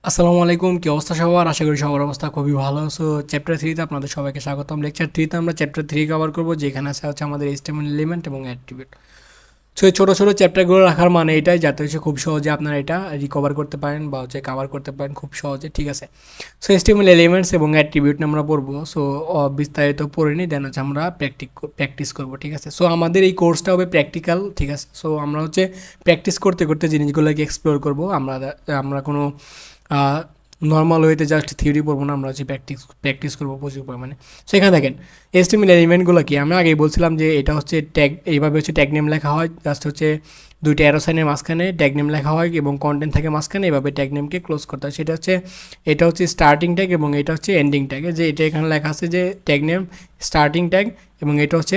আসসালামু আলাইকুম, কি অবস্থা সবার? আশা করি সবার অবস্থা খুবই ভালো। সো চ্যাপ্টার থ্রিতে আপনাদের সবাইকে স্বাগতম। লেকচার থ্রিতে আমরা চ্যাপ্টার থ্রি কভার করবো, যেখানে আছে হচ্ছে আমাদের HTML এলিমেন্ট এবং অ্যাট্রিবিউট। সো এই ছোটো ছোটো চ্যাপ্টারগুলো রাখার মানে এটাই, যাতে হচ্ছে খুব সহজে আপনারা এটা রিকভার করতে পারেন বা হচ্ছে কভার করতে পারেন খুব সহজে, ঠিক আছে? সো HTML এলিমেন্টস এবং অ্যাট্রিবিউট আমরা পড়বো। সো বিস্তারিত পড়ে নিই, দেন হচ্ছে আমরা প্র্যাকটিস করবো, ঠিক আছে? সো আমাদের এই কোর্সটা হবে প্র্যাকটিক্যাল, ঠিক আছে? সো আমরা হচ্ছে প্র্যাকটিস করতে করতে জিনিসগুলোকে এক্সপ্লোর করবো। আমরা আমরা কোনো নর্মাল ওয়েতে জাস্ট থিওরি পড়বো না, আমরা হচ্ছে প্র্যাকটিস করবো প্রচুর পরিমাণে। সেখানে দেখেন HTML এলিমেন্টগুলো কি, আমি আগেই বলছিলাম যে এটা হচ্ছে ট্যাগ, এইভাবে হচ্ছে ট্যাগ নেম লেখা হয়, জাস্ট হচ্ছে দুইটা অ্যারো সাইনের মাঝখানে ট্যাগ নেম লেখা হয় এবং কন্টেন্ট থাকে মাঝখানে, এভাবে ট্যাগ নেমকে ক্লোজ করতে হয়। সেটা হচ্ছে, এটা হচ্ছে স্টার্টিং ট্যাগ এবং এটা হচ্ছে এন্ডিং ট্যাগ। যে এটা এখানে লেখা আছে যে ট্যাগ নেম স্টার্টিং ট্যাগ এবং এটা হচ্ছে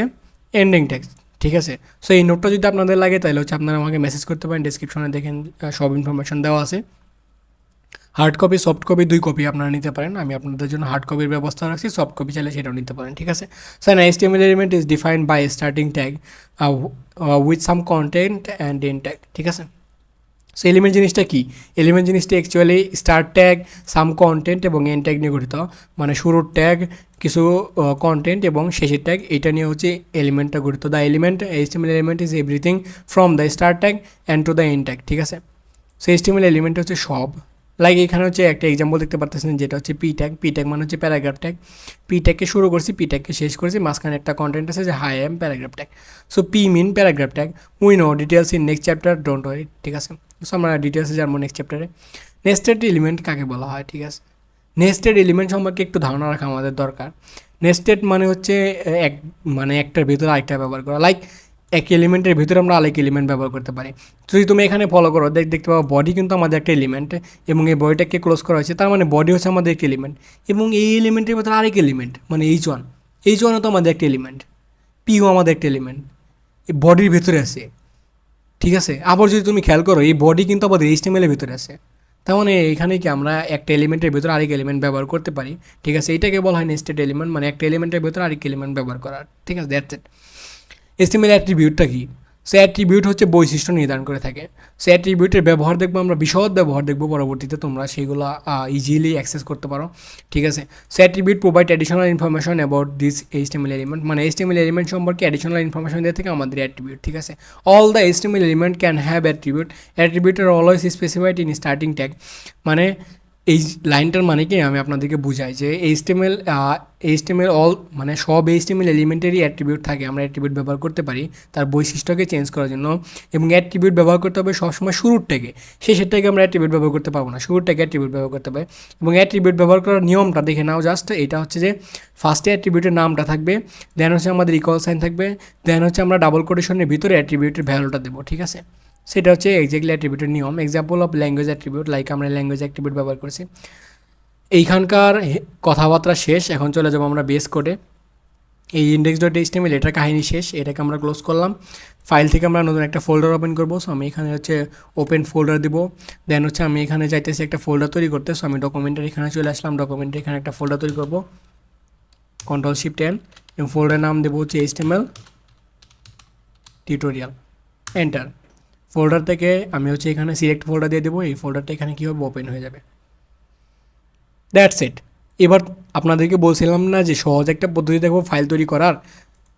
এন্ডিং ট্যাগ, ঠিক আছে? সো এই নোটটা যদি আপনাদের লাগে তাহলে হচ্ছে আপনারা আমাকে মেসেজ করতে পারেন, ডিসক্রিপশনে দেখেন সব ইনফরমেশন দেওয়া আছে। হার্ড কপি সফট কপি দুই কপি আপনারা নিতে পারেন, আমি আপনাদের জন্য হার্ড কপির ব্যবস্থা রাখছি, সফট কপি চাইলে সেটাও নিতে পারেন, ঠিক আছে? So an HTML element is defined by a starting tag with some content and end tag, ঠিক আছে? সো এলিমেন্ট জিনিসটা কি? এলিমেন্ট জিনিসটা অ্যাকচুয়ালি স্টার্ট ট্যাগ, সাম কন্টেন্ট এবং এন্ড ট্যাগ নিয়ে গঠিত। মানে শুরুর ট্যাগ, কিছু কন্টেন্ট এবং শেষের ট্যাগ, এটা নিয়ে হচ্ছে এলিমেন্টটা গঠিত। The element HTML element is everything from the start tag and to the end tag, ঠিক আছে? সো HTML এলিমেন্ট হচ্ছে সব। লাইক এখানে হচ্ছে একটা এক্সাম্পল দেখতে পারতেছেন, যেটা হচ্ছে পি ট্যাগ। পি ট্যাগ মানে হচ্ছে প্যারাগ্রাফ ট্যাগ। পি ট্যাগকে শুরু করছি, পি ট্যাগকে শেষ করছি, মাঝখানে একটা কন্টেন্ট আছে যে হাই এম paragraph tag. So P mean paragraph tag. We know details in next chapter, don't worry, ঠিক আছে? সো আমরা ডিটেলসে জানবো নেক্সট চ্যাপ্টারে। নেস্টেড এলিমেন্ট কাকে বলা হয়, ঠিক আছে? নেস্টেড এলিমেন্ট সম্পর্কে একটু ধারণা রাখা আমাদের দরকার। নেস্টেড মানে হচ্ছে এক, মানে একটার ভিতরে আরেকটা ব্যবহার করা। লাইক এক এলিমেন্টের ভিতরে আমরা আরেক এলিমেন্ট ব্যবহার করতে পারি। যদি তুমি এখানে ফলো করো, দেখতে পাবো বডি কিন্তু আমাদের একটা এলিমেন্ট, এবং এই বডিটাকে ক্লোজ করা হয়েছে, তার মানে বডি হচ্ছে আমাদের একটা এলিমেন্ট, এবং এই এলিমেন্টের ভিতরে আরেক এলিমেন্ট মানে H1, H1ও তো আমাদের একটা এলিমেন্ট, পিও আমাদের একটা এলিমেন্ট, এই বডির ভিতরে আছে, ঠিক আছে? আবার যদি তুমি খেয়াল করো, এই বডি কিন্তু আমাদের HTML এর ভিতরে আছে। তার মানে এখানে কি আমরা একটা এলিমেন্টের ভিতরে আরেক এলিমেন্ট ব্যবহার করতে পারি, ঠিক আছে? এটাকে বলা হয় নেস্টেড এলিমেন্ট, মানে একটা এলিমেন্টের ভিতরে আরেক এলিমেন্ট ব্যবহার করা, ঠিক আছে? That's it. HTML অ্যাট্রিবিউটটা কি? সো অ্যাট্রিবিউট হচ্ছে বৈশিষ্ট্য নির্ধারণ করে থাকে। সো অ্যাট্রিবিউটের ব্যবহার দেখবো আমরা, বিশদ ব্যবহার দেখবো পরবর্তীতে, তোমরা সেইগুলো ইজিলি অ্যাক্সেস করতে পারো, ঠিক আছে? So attribute provide additional information about this HTML element, মানে HTML এলিমেন্ট সম্পর্কে অ্যাডিশনাল ইনফরমেশন দিয়ে থেকে আমাদের অ্যাট্রিবিউট, ঠিক আছে? All the HTML element can have attribute. Attribute are always specified in starting tag. মানে এই লাইনটার মানে কি আমি আপনাদেরকে বুঝাই যে এইচটিএমএল অল, মানে সব HTML এলিমেন্টেরই অ্যাট্রিবিউট থাকে, আমরা অ্যাট্রিবিউট ব্যবহার করতে পারি তার বৈশিষ্ট্যকে চেঞ্জ করার জন্য, এবং অ্যাট্রিবিউট ব্যবহার করতে হবে সবসময় শুরুর থেকে, শেষের থেকে আমরা অ্যাট্রিবিউট ব্যবহার করতে পারবো না, শুরুর থেকে অ্যাট্রিবিউট ব্যবহার করতে হবে। এবং অ্যাট্রিবিউট ব্যবহার করার নিয়মটা দেখে নাও জাস্ট, এটা হচ্ছে যে ফার্স্টে অ্যাট্রিবিউটের নামটা থাকবে, দেন হচ্ছে আমাদের ইকুয়াল সাইন থাকবে, দেন হচ্ছে আমরা ডাবল কোটেশনের ভিতরে অ্যাট্রিবিউটের ভ্যালুটা দেবো, ঠিক আছে? সেটা হচ্ছে এক্স্যাক্টলি অ্যাট্রিবিউটের নিয়ম। Example of language attribute, like আমরা ল্যাঙ্গুয়েজ অ্যাট্রিবিউট ব্যবহার করছি। এইখানকার কথাবার্তা শেষ, এখন চলে যাবো আমরা বেস কোডে। এই index.html এটার কাহিনী শেষ, এটাকে আমরা ক্লোজ করলাম। ফাইল থেকে আমরা নতুন একটা ফোল্ডার ওপেন করবো। সো আমি এখানে হচ্ছে ওপেন ফোল্ডার দিব, দেন হচ্ছে আমি এখানে চাইতেছি একটা ফোল্ডার তৈরি করতে। সো আমি ডকুমেন্টের এখানে চলে আসলাম, ডকুমেন্টের এখানে একটা ফোল্ডার তৈরি করবো, Ctrl+Shift+N, এবং ফোল্ডার নাম দেবো হচ্ছে HTML টিউটোরিয়াল, এন্টার। ফোল্ডার থেকে আমি হচ্ছে এখানে সিলেক্ট ফোল্ডার দিয়ে দেবো, এই ফোল্ডারটা এখানে কী হবে, ওপেন হয়ে যাবে। That's it. এবার আপনাদেরকে বলছিলাম না যে সহজ একটা পদ্ধতি দেখবো ফাইল তৈরি করার,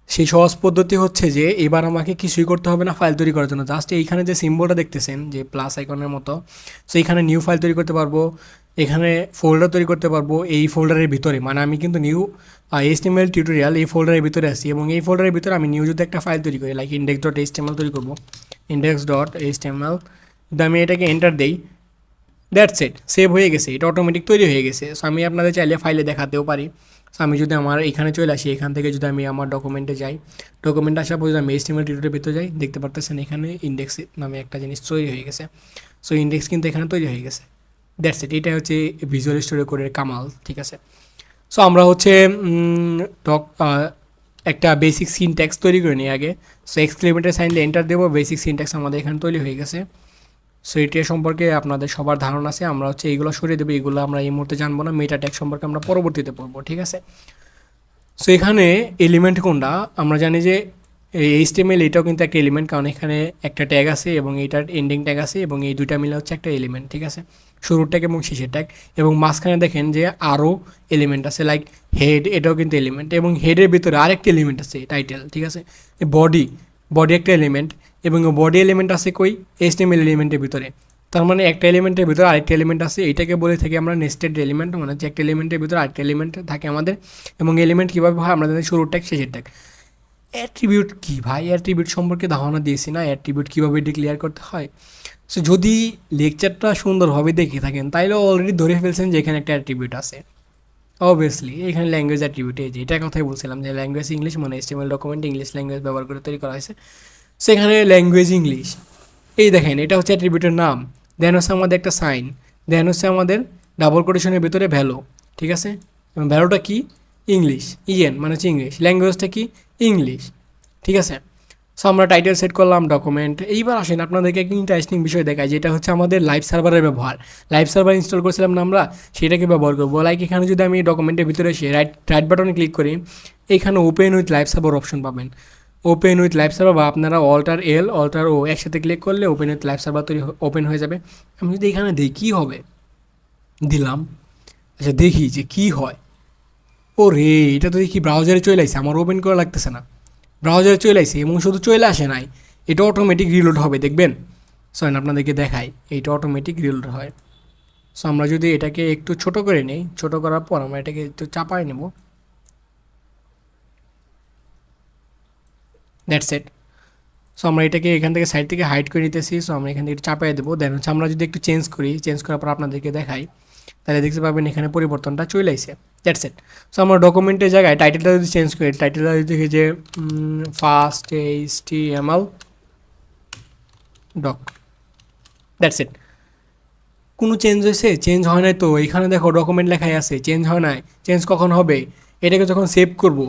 সেই সহজ পদ্ধতি হচ্ছে যে এবার আমাকে কিছুই করতে হবে না ফাইল তৈরি করার জন্য, জাস্ট এইখানে যে সিম্বলটা দেখতেছেন যে প্লাস আইকনের মতো, সো এইখানে নিউ ফাইল তৈরি করতে পারবো, এখানে ফোল্ডার তৈরি করতে পারবো এই ফোল্ডারের ভিতরে, মানে আমি কিন্তু নিউ HTML টিউটোরিয়াল এই ফোল্ডারের ভিতরে আসি, এবং এই ফোল্ডারের ভিতরে আমি নিউ যদি একটা ফাইল তৈরি করি, লাইক index.html তৈরি করবো, index.html, যদি আমি এটাকে এন্টার দেই, দ্যাটস ইট, সেভ হয়ে গেছে, এটা অটোমেটিক তৈরি হয়ে গেছে। সো আমি আপনাদের চাইলে ফাইলে দেখাতেও পারি। সো আমি যদি আমার এখানে চলে আসি, এখান থেকে যদি আমি আমার ডকুমেন্টে যাই, ডকুমেন্ট আসার পর যদি আমি HTML টিউটোরিয়ালের ভিতরে যাই, দেখতে পারতেছেন এখানে ইন্ডেক্স নামে একটা জিনিস তৈরি হয়ে গেছে। সো ইন্ডেক্স কিন্তু এখানে তৈরি হয়ে গেছে, দ্যাটস ইট। এটা হচ্ছে ভিজুয়াল স্টোরি কোডের কামাল, ঠিক আছে? সো আমরা হচ্ছে ডক একটা বেসিক সিনট্যাক্স তৈরি করে নিই আগে। সো এক্সক্লেমেটর সাইন দিয়ে এন্টার দেবো, বেসিক সিনট্যাক্স আমাদের এখানে তৈরি হয়ে গেছে। সো এটি সম্পর্কে আপনাদের সবার ধারণা আছে, আমরা হচ্ছে এইগুলো সরিয়ে দেবো, এগুলো আমরা এই মুহূর্তে জানবো না, মেটা ট্যাগ সম্পর্কে আমরা পরবর্তীতে পড়বো, ঠিক আছে? সো এখানে এলিমেন্ট কোনটা আমরা জানি যে এই HTML এটাও কিন্তু একটা এলিমেন্ট, কারণ এখানে একটা ট্যাগ আছে এবং এইটার এন্ডিং ট্যাগ আছে, এবং এই দুইটা মিলে হচ্ছে একটা এলিমেন্ট, ঠিক আছে? শুরুর ট্যাগ এবং শেষের ট্যাগ, এবং মাঝখানে দেখেন যে আরও এলিমেন্ট আছে, লাইক হেড, এটাও কিন্তু এলিমেন্ট, এবং হেডের ভিতরে আরেকটা এলিমেন্ট আছে টাইটেল, ঠিক আছে। বডি, বডি একটা এলিমেন্ট, এবং বডি এলিমেন্ট আছে কই, HTML এলিমেন্টের ভিতরে। তার মানে একটা এলিমেন্টের ভিতরে আরেকটা এলিমেন্ট আছে, এইটাকে বলে থাকি আমরা নেস্টেড এলিমেন্ট, মানে হচ্ছে একটা এলিমেন্টের ভিতরে আরেকটা এলিমেন্ট থাকে আমাদের। এবং এলিমেন্ট কীভাবে হয়, আমরা জানি শুরুর ট্যাগ শেষের ট্যাগ। অ্যাট্রিবিউট কি ভাই, অ্যাট্রিবিউট সম্পর্কে ধারণা দিয়েছি না, অ্যাট্রিবিউট কীভাবে ডিক্লেয়ার করতে হয়। সো যদি লেকচারটা সুন্দরভাবে দেখে থাকেন তাইলে অলরেডি ধরে ফেলছেন যে এখানে একটা অ্যাট্রিবিউট আছে। অবভিয়াসলি এখানে ল্যাঙ্গুয়েজ অ্যাট্রিবিউট, এই যে এটা কথাই বলছিলাম যে ল্যাঙ্গুয়েজ ইংলিশ, মানে HTML ডকুমেন্ট ইংলিশ ল্যাঙ্গুয়েজ ব্যবহার করে তৈরি করা হয়েছে, সেখানে ল্যাঙ্গুয়েজ ইংলিশ। এই দেখেন এটা হচ্ছে অ্যাট্রিবিউটের নাম, দেন হচ্ছে আমাদের একটা সাইন, দেন হচ্ছে আমাদের ডাবল কোটেশনের ভিতরে ভ্যালু, ঠিক আছে। এবং ভ্যালুটা কি, ইংলিশ, মানে হচ্ছে ইংলিশ, ল্যাঙ্গুয়েজটা কি, ইংলিশ, ঠিক আছে। সো আমরা টাইটেল সেট করলাম, ডকুমেন্ট। এইবার আসেন আপনাদেরকে একটা ইন্টারেস্টিং বিষয় দেখায়, যেটা হচ্ছে আমাদের লাইভ সার্ভারের ব্যবহার। লাইভ সার্ভার ইনস্টল করেছিলাম না আমরা, সেটাকে ব্যবহার করবো। লাইক এখানে যদি আমি ডকুমেন্টের ভিতরে এসে রাইট বাটনে ক্লিক করি, এখানে open with live server option পাবেন। ওপেন উইথ লাইভ সার্ভার, বা আপনারা অল্টার ও একসাথে ক্লিক করলে open with live server open হয়ে যাবে। আমি যদি এখানে দিই কী হবে, দিলাম, আচ্ছা দেখি যে কী হয়। ও রে, এটা তো দেখি ব্রাউজারে চলে আসছে, আমার ওপেন করা লাগতেছে না, ব্রাউজারে চলে আসে, এবং শুধু চলে আসে নাই, এটা অটোমেটিক রিলোড হবে, দেখবেন। সো আপনাদেরকে দেখাই, এইটা অটোমেটিক রিলোড হয়। সো আমরা যদি এটাকে একটু ছোট করে নিই, ছোট করার পর আমরা এটাকে একটু চাপাই নেব, দ্যাটস ইট। সো আমরা এটাকে এখান থেকে সাইড থেকে হাইড করে নিতেছি। সো আমরা এখান থেকে একটু চাপাই দেবো, দেন হচ্ছে আমরা যদি একটু চেঞ্জ করি, চেঞ্জ করার পর আপনাদেরকে দেখাই, তাহলে দেখতে পাবেন এখানে পরিবর্তনটা চলে আসে, দ্যাটস ইট। সো আমরা ডকুমেন্টের জায়গায় টাইটেলটা যদি চেঞ্জ করি, টাইটেলটা যদি দেখি যে first HTML doc, that's it. কোনো চেঞ্জ হয়েছে, চেঞ্জ হয় নাই তো, এখানে দেখো ডকুমেন্ট লেখাই আছে, চেঞ্জ হয় নাই। চেঞ্জ কখন হবে, এটাকে যখন সেভ করব।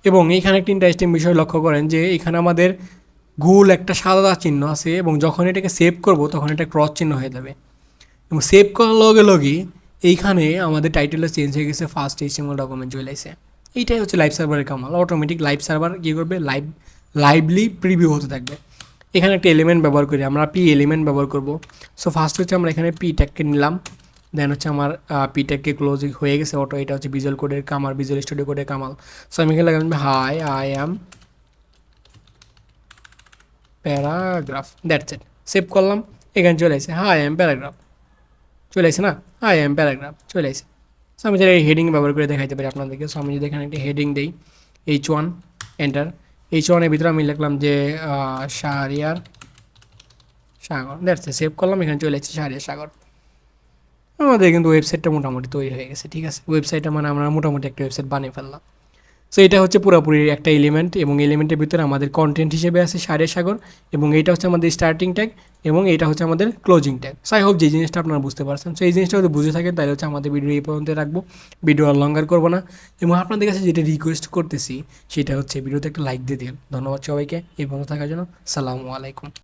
এবং এইখানে একটা ইন্টারেস্টিং বিষয় লক্ষ্য করেন যে এখানে আমাদের গোল একটা সাদা চিহ্ন আছে, এবং যখন এটাকে সেভ করব তখন এটা ক্রস চিহ্ন হয়ে যাবে। এবং সেভ করার লগে লগে এইখানে আমাদের টাইটেলটা চেঞ্জ হয়ে গেছে, ফার্স্ট HTML ডকুমেন্ট চলে আসে। এইটাই হচ্ছে লাইভ সার্ভারের কামাল। অটোমেটিক লাইভ সার্ভার কী করবে, লাইভলি প্রিভিউ হতে থাকবে। এখানে একটা এলিমেন্ট ব্যবহার করি আমরা, পি এলিমেন্ট ব্যবহার করব। সো ফার্স্ট হচ্ছে আমরা এখানে পি ট্যাগকে নিলাম, দেন হচ্ছে আমার পি ট্যাগকে ক্লোজ হয়ে গেছে অটো। এটা হচ্ছে ভিজুয়াল কোডের কামাল, ভিজুয়াল স্টুডিও কোডের কামাল। সো আমি এখানে লাগলাম hi I am paragraph, that's it. Save করলাম, এখানে চলে আসে হাই আই অ্যাম প্যারাগ্রাফ, চলে আসে না, হাই আই অ্যাম প্যারাগ্রাফ চলে আসে। সো আমি যারা এই হেডিং ব্যবহার করে দেখাইতে পারি আপনাদেরকে। সো আমি যদি এখানে একটা হেডিং দিই, H1 এন্টার, H1 এর ভিতরে আমি লিখলাম যে শাহরিয়ার সাগর, দ্যাটস ইট। সেভ করলাম, এখানে চলে এসেছে শাহরিয়ার সাগর। আমাদের কিন্তু ওয়েবসাইটটা মোটামুটি তৈরি হয়ে গেছে, ঠিক আছে। ওয়েবসাইটটা মানে আমরা মোটামুটি একটা ওয়েবসাইট বানিয়ে ফেললাম। সো এটা হচ্ছে পুরোপুরি একটা এলিমেন্ট, এবং এলিমেন্টের ভিতরে আমাদের কন্টেন্ট হিসেবে আছে শাহরিয়ার সাগর, এবং এইটা হচ্ছে আমাদের স্টার্টিং ট্যাগ, এবং এইটা হচ্ছে আমাদের closing tag. So I hope যে জিনিসটা আপনারা বুঝতে পারছেন। সো এই জিনিসটা যদি বুঝে থাকেন তাহলে হচ্ছে আমাদের ভিডিও এই পর্যন্ত রাখবো, ভিডিও আর লঙ্গার করবো না। এবং আপনাদের কাছে যেটা রিকোয়েস্ট করতেছি সেটা হচ্ছে ভিডিওতে একটা লাইক দিয়ে দিন। ধন্যবাদ সবাইকে এই পর্যন্ত থাকার জন্য। সালামু আলাইকুম।